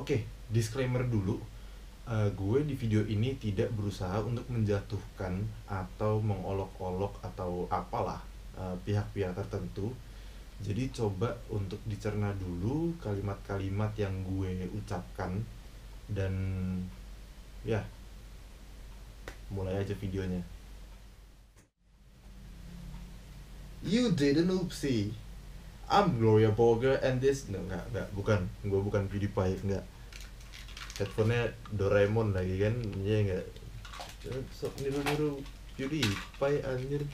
Oke, disclaimer dulu. Gue di video ini tidak berusaha untuk menjatuhkan atau mengolok-olok atau apalah pihak-pihak tertentu. Jadi coba untuk dicerna dulu kalimat-kalimat yang gue ucapkan. Dan ya, mulai aja videonya. You didn't oopsie. I'm Gloria Boga and this enggak, bukan. Gue bukan PewDiePie, enggak. Headphone-nya Doraemon lagi kan, ya enggak. Sok niru-niru PewDiePie anjir.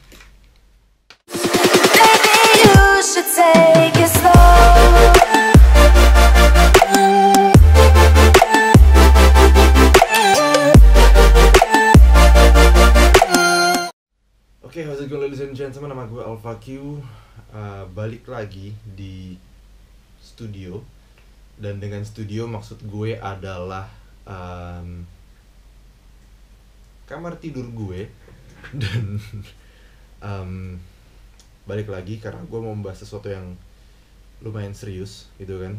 Maybe you should take it slow. Oke, how's it going ladies and gentlemen, nama gue Alpha Q. Balik lagi di studio. Dan dengan studio maksud gue adalah kamar tidur gue. Dan balik lagi karena gue mau membahas sesuatu yang lumayan serius gitu kan.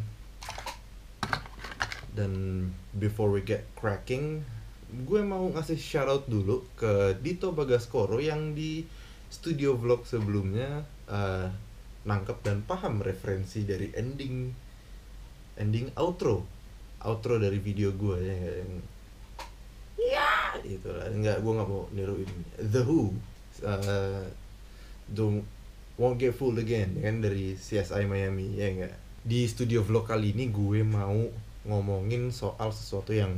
Dan before we get cracking, gue mau ngasih shoutout dulu ke Dito Bagaskoro yang di studio vlog sebelumnya nangkep dan paham referensi dari ending outro dari video gue yang ya itulah. Gue nggak mau niruin The Who, won't get fooled again kan, dari CSI Miami ya enggak. Di studio vlog kali ini gue mau ngomongin soal sesuatu yang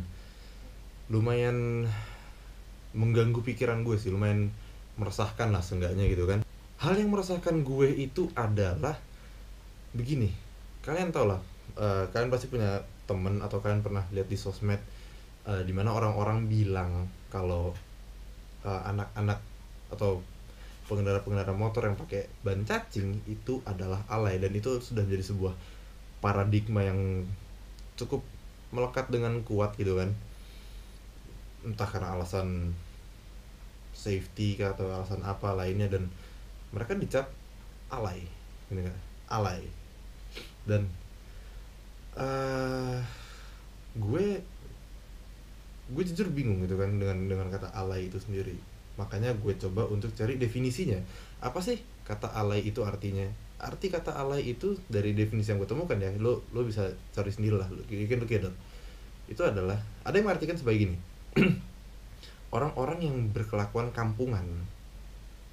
lumayan mengganggu pikiran gue sih, lumayan meresahkan lah seenggaknya gitu kan. Hal yang meresahkan gue itu adalah begini, kalian tau lah, kalian pasti punya temen atau kalian pernah lihat di sosmed dimana orang-orang bilang kalau anak-anak atau pengendara-pengendara motor yang pakai ban cacing itu adalah alay, dan itu sudah menjadi sebuah paradigma yang cukup melekat dengan kuat gitu kan. Entah karena alasan safety kah atau alasan apa lainnya, dan mereka dicap alay gitu kan, alay. Dan gue jujur bingung gitu kan dengan kata alay itu sendiri. Makanya gue coba untuk cari definisinya. Apa sih kata alay itu artinya? Arti kata alay itu dari definisi yang gue temukan ya, lo bisa cari sendiri lah, you can look it up. Itu adalah, ada yang mengartikan sebagai gini. Orang-orang yang berkelakuan kampungan,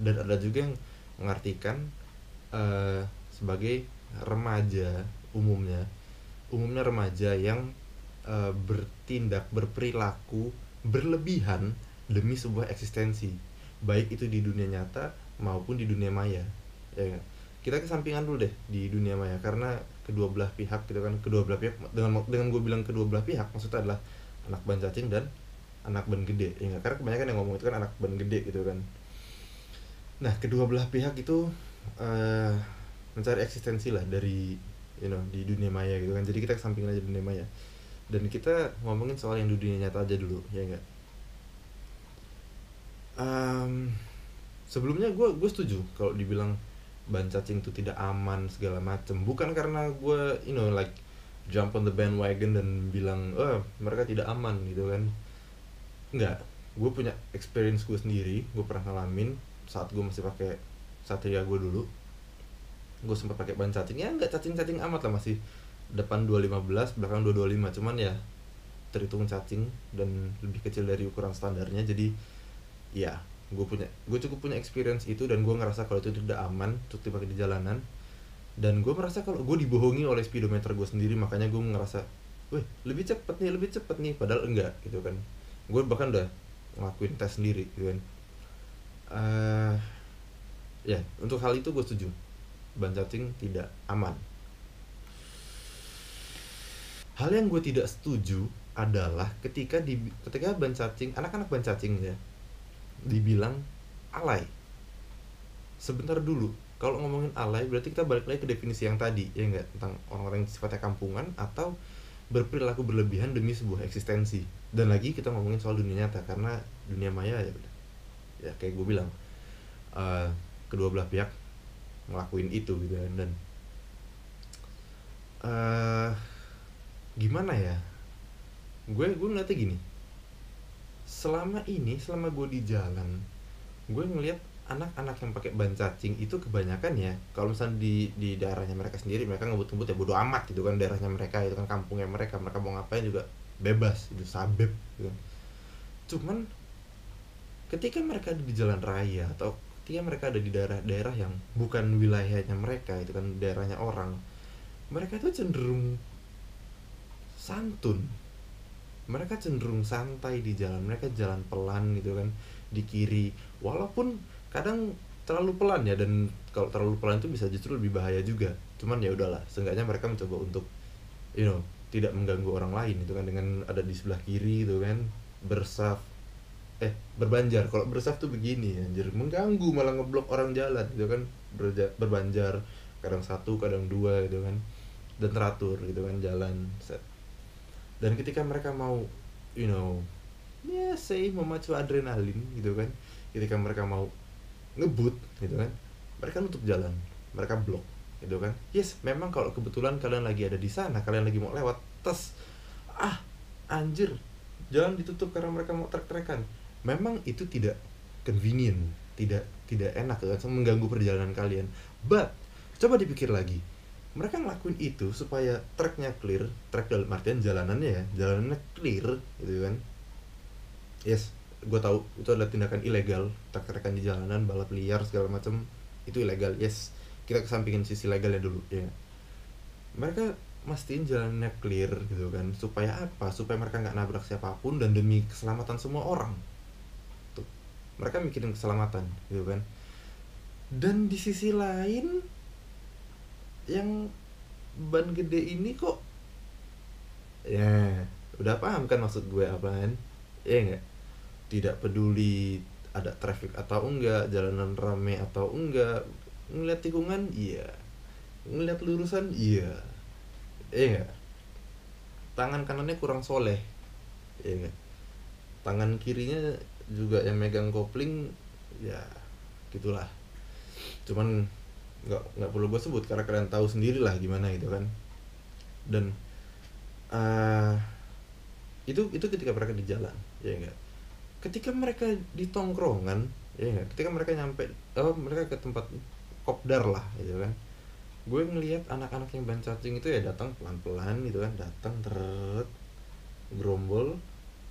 dan ada juga yang mengartikan sebagai remaja, umumnya remaja yang berperilaku berlebihan demi sebuah eksistensi, baik itu di dunia nyata maupun di dunia maya ya gak? Kita kesampingan dulu deh di dunia maya, karena kedua belah pihak gitu kan, dengan gue bilang kedua belah pihak maksudnya adalah anak ban cacing dan anak ban gede ya gak? Karena kebanyakan yang ngomong itu kan anak ban gede gitu kan. Nah, kedua belah pihak itu mencari eksistensi lah dari di dunia maya gitu kan. Jadi kita kesampingin aja dunia maya, dan kita ngomongin soal yang di dunia nyata aja dulu ya enggak. Sebelumnya gue setuju kalau dibilang ban cacing itu tidak aman segala macem. Bukan karena gue like jump on the bandwagon dan bilang mereka tidak aman gitu kan. Enggak, gue punya experience gue sendiri. Gue pernah ngalamin saat gue masih pakai Satria gue dulu. Gue sempat pakai ban cacing, ya nggak cacing-cacing amat lah, masih depan 215 belakang 225, cuman ya terhitung cacing dan lebih kecil dari ukuran standarnya. Jadi ya gue cukup punya experience itu, dan gue ngerasa kalau itu tidak aman untuk dipakai di jalanan. Dan gue merasa kalau gue dibohongi oleh speedometer gue sendiri, makanya gue ngerasa lebih cepet nih, padahal enggak gitu kan. Gue bahkan udah ngelakuin tes sendiri gitu kan. Ya untuk hal itu gue setuju, ban cacing tidak aman. Hal yang gue tidak setuju adalah ketika ban cacing, anak-anak ban cacing ya, dibilang alay. Sebentar dulu, kalau ngomongin alay berarti kita balik lagi ke definisi yang tadi ya enggak, tentang orang-orang yang sifatnya kampungan atau berperilaku berlebihan demi sebuah eksistensi. Dan lagi kita ngomongin soal dunia nyata, karena dunia maya ya kayak gue bilang, kedua belah pihak ngelakuin itu gitu kan. Dan gimana ya, gue ngeliatnya gini, selama gue di jalan, gue ngeliat anak-anak yang pakai ban cacing itu kebanyakan ya, kalau misalnya di daerahnya mereka sendiri, mereka ngebut-ngebut ya bodo amat gitu kan, daerahnya mereka itu kan, kampungnya mereka mau ngapain juga bebas, itu sabep gitu kan. Cuman ketika mereka ada di jalan raya, atau ketika mereka ada di daerah-daerah yang bukan wilayahnya mereka, itu kan daerahnya orang, mereka itu cenderung santun, mereka cenderung santai di jalan, mereka jalan pelan gitu kan, di kiri, walaupun kadang terlalu pelan ya, dan kalau terlalu pelan itu bisa justru lebih bahaya juga. Cuman ya udahlah, seenggaknya mereka mencoba untuk tidak mengganggu orang lain itu kan, dengan ada di sebelah kiri gitu kan, bersaf berbanjar. Kalau bersaf tuh begini anjir, mengganggu, malah ngeblok orang jalan gitu kan. Berbanjar kadang satu kadang dua gitu kan, dan teratur gitu kan jalan set. Dan ketika mereka mau memacu adrenalin gitu kan, ketika mereka mau ngebut gitu kan, mereka nutup jalan, mereka blok gitu kan. Yes, memang kalau kebetulan kalian lagi ada di sana, kalian lagi mau lewat, anjir, jalan ditutup karena mereka mau trek-trekan, memang itu tidak convenient, tidak enak kan, mengganggu perjalanan kalian. But coba dipikir lagi, mereka ngelakuin itu supaya treknya clear, trek dalam artian jalanannya clear gitu kan. Yes, gue tahu itu adalah tindakan ilegal, trek-trekan di jalanan, balap liar segala macam, itu ilegal. Yes, kita kesampingin sisi legalnya dulu ya. Mereka mastiin jalannya clear gitu kan, supaya apa? Supaya mereka nggak nabrak siapapun, dan demi keselamatan semua orang. Tuh, mereka mikirin keselamatan gitu kan. Dan di sisi lain, yang ban gede ini kok, ya udah paham kan maksud gue apaan? Ya enggak, tidak peduli ada traffic atau enggak, jalanan rame atau enggak, ngeliat tikungan iya, ngeliat lurusan iya, enggak, tangan kanannya kurang soleh, ya enggak, tangan kirinya juga yang megang kopling, ya gitulah. Cuman nggak perlu gue sebut karena kalian tahu sendiri lah gimana gitu kan. Dan itu ketika mereka di jalan, ya enggak. Ketika mereka di tongkrongan, ya enggak, ketika mereka mereka ke tempat kopdar lah gitu kan, gue ngelihat anak-anak yang ban cacing itu ya datang pelan-pelan gitu kan, datang gerombol,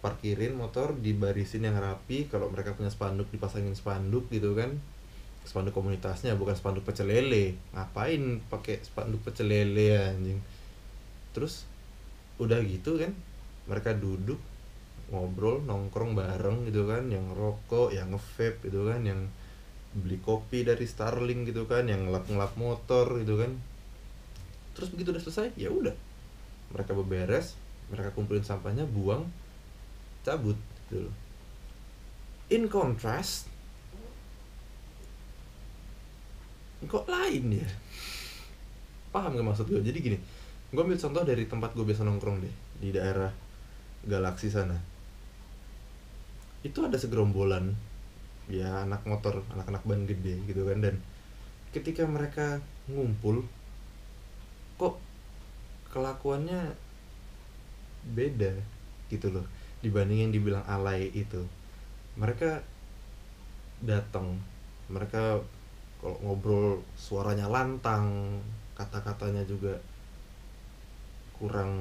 parkirin motor, dibarisin yang rapi. Kalau mereka punya spanduk, dipasangin spanduk gitu kan, spanduk komunitasnya, bukan spanduk pecel lele. Ngapain pakai spanduk pecel lele anjing. Terus udah gitu kan, mereka duduk ngobrol, nongkrong bareng gitu kan, yang rokok, yang nge-vape gitu kan, yang beli kopi dari Starling gitu kan, yang ngelap motor gitu kan. Terus begitu udah selesai, ya udah, mereka beberes, mereka kumpulin sampahnya, buang, cabut gitu loh. In contrast, kok lain ya? Paham gak maksud gue? Jadi gini, gue ambil contoh dari tempat gue biasa nongkrong deh, di daerah Galaksi sana. Itu ada segerombolan ya anak motor, anak-anak ban gede gitu kan. Dan ketika mereka ngumpul, kok kelakuannya beda gitu loh dibanding yang dibilang alay itu. Mereka datang, mereka kalau ngobrol suaranya lantang, kata-katanya juga kurang,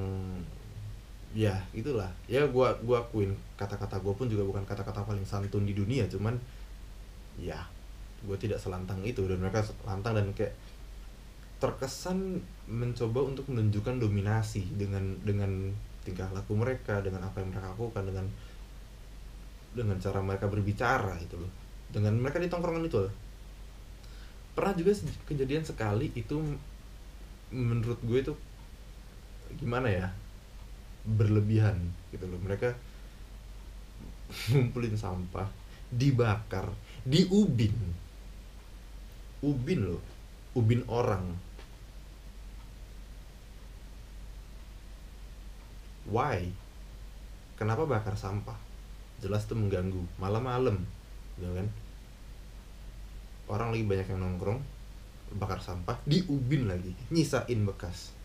ya gitulah ya. Gua akuin kata-kata gue pun juga bukan kata-kata paling santun di dunia, cuman ya gue tidak selantang itu. Dan mereka lantang dan kayak terkesan mencoba untuk menunjukkan dominasi dengan tingkah laku mereka, dengan apa yang mereka lakukan, dengan cara mereka berbicara itu loh, dengan mereka di tongkrongan itu loh. Pernah juga kejadian sekali itu, menurut gue itu gimana ya, berlebihan gitu loh. Mereka ngumpulin sampah, dibakar di ubin loh, ubin orang. Why? Kenapa bakar sampah? Jelas tuh mengganggu malam-malam gitu kan, orang lagi banyak yang nongkrong, bakar sampah di ubin lagi, nyisain bekas.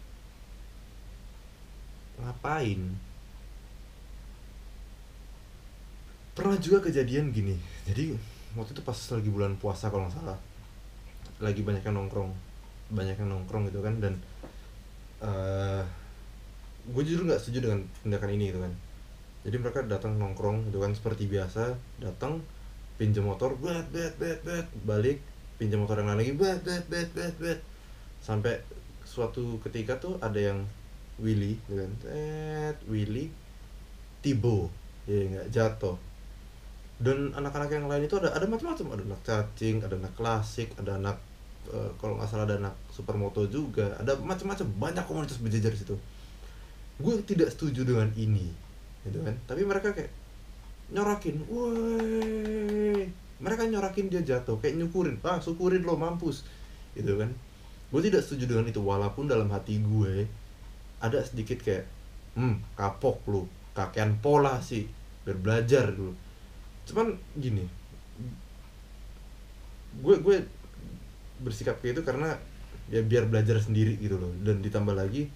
Ngapain? Pernah juga kejadian gini. Jadi waktu itu pas lagi bulan puasa kalau nggak salah, lagi banyak yang nongkrong gitu kan. Dan gue jujur nggak setuju dengan tindakan ini gitu kan. Jadi mereka datang nongkrong gitu kan seperti biasa, datang pinjam motor, bet, balik, pinjam motor yang lain lagi, bet, sampai suatu ketika tuh ada yang Willy gitu kan, Willy tibo, ya nggak jatuh. Dan anak-anak yang lain itu ada macam-macam, ada anak cacing, ada anak klasik, ada anak kalau nggak salah ada anak supermoto juga, ada macam-macam, banyak komunitas berjejer di situ. Gue tidak setuju dengan ini gitu kan, tapi mereka kayak nyorakin, woi, mereka nyorakin dia jatuh, kayak nyukurin, syukurin lo mampus gitu kan. Gue tidak setuju dengan itu, walaupun dalam hati gue ada sedikit kayak kapok lu, kakean pola sih, biar belajar dulu. Cuman gini, gue bersikap kayak itu karena ya biar belajar sendiri gitu loh. Dan ditambah lagi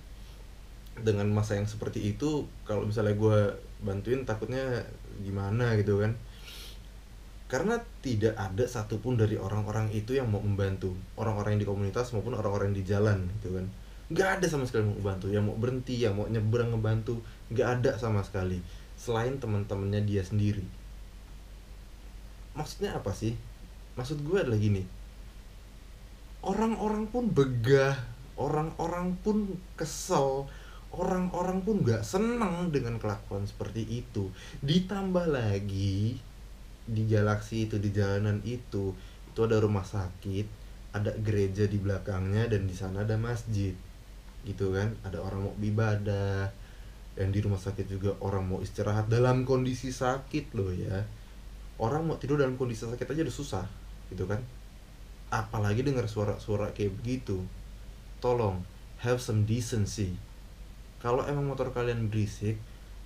dengan masa yang seperti itu, kalau misalnya gue bantuin takutnya gimana gitu kan. Karena tidak ada satupun dari orang-orang itu yang mau membantu, orang-orang yang di komunitas maupun orang-orang yang di jalan gitu kan. Nggak ada sama sekali yang mau membantu, yang mau berhenti, yang mau nyebrang ngebantu, nggak ada sama sekali, selain teman-temannya dia sendiri. Maksudnya apa sih? Maksud gue adalah gini, orang-orang pun begah, orang-orang pun kesel, orang-orang pun gak senang dengan kelakuan seperti itu. Ditambah lagi di galaksi itu, di jalanan itu ada rumah sakit, ada gereja di belakangnya, dan di sana ada masjid gitu kan. Ada orang mau ibadah, dan di rumah sakit juga orang mau istirahat dalam kondisi sakit loh ya. Orang mau tidur dalam kondisi sakit aja udah susah gitu kan, apalagi dengar suara-suara kayak begitu. Tolong have some decency. Kalau emang motor kalian berisik,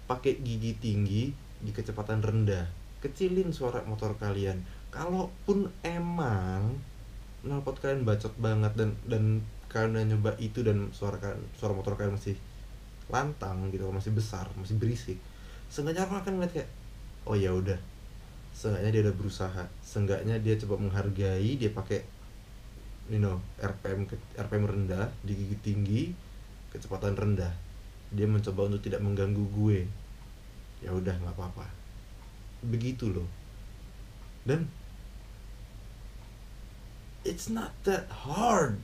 pakai gigi tinggi di kecepatan rendah, kecilin suara motor kalian. Kalaupun emang knalpot kalian bacot banget dan kalian udah nyoba itu dan suara motor kalian masih lantang gitu, masih besar, masih berisik, seenggaknya orang akan ngeliat kayak, oh ya udah, seenggaknya dia udah berusaha, seenggaknya dia coba menghargai, dia pakai RPM rendah, di gigi tinggi, kecepatan rendah, dia mencoba untuk tidak mengganggu gue. Ya udah, nggak apa-apa, begitu loh. Dan it's not that hard,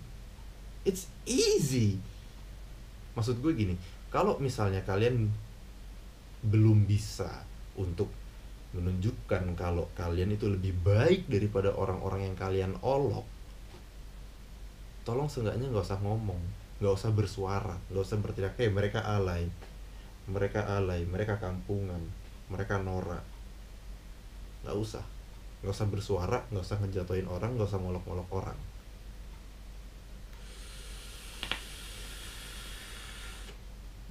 it's easy. Maksud gue gini, kalau misalnya kalian belum bisa untuk menunjukkan kalau kalian itu lebih baik daripada orang-orang yang kalian olok, tolong seenggaknya nggak usah ngomong, nggak usah bersuara, nggak usah berteriak, mereka alay, mereka kampungan, mereka norak. Nggak usah bersuara, nggak usah ngejatuhin orang, nggak usah ngolok-ngolok orang.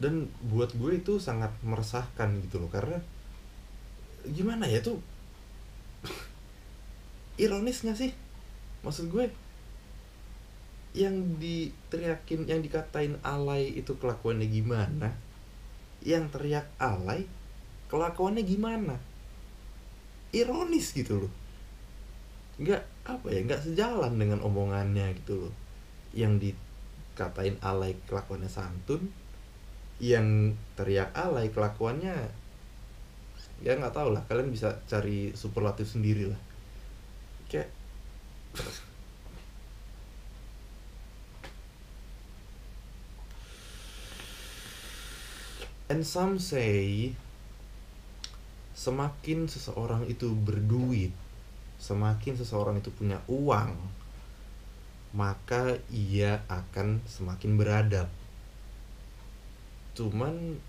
Dan buat gue itu sangat meresahkan gitu loh, karena gimana ya tuh ironis gak sih? Maksud gue, yang diteriakin, yang dikatain alay itu kelakuannya gimana, yang teriak alay kelakuannya gimana? Ironis gitu loh, nggak sejalan dengan omongannya gitu loh. Yang dikatain alay kelakuannya santun, yang teriak alay kelakuannya ya nggak tahu lah, kalian bisa cari superlatif sendiri lah. Kayak and some say, semakin seseorang itu berduit, semakin seseorang itu punya uang, maka ia akan semakin beradab. Cuman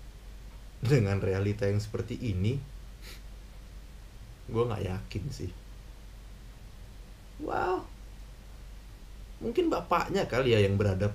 dengan realita yang seperti ini, gue gak yakin sih. Wow, mungkin bapaknya kali ya yang beradab,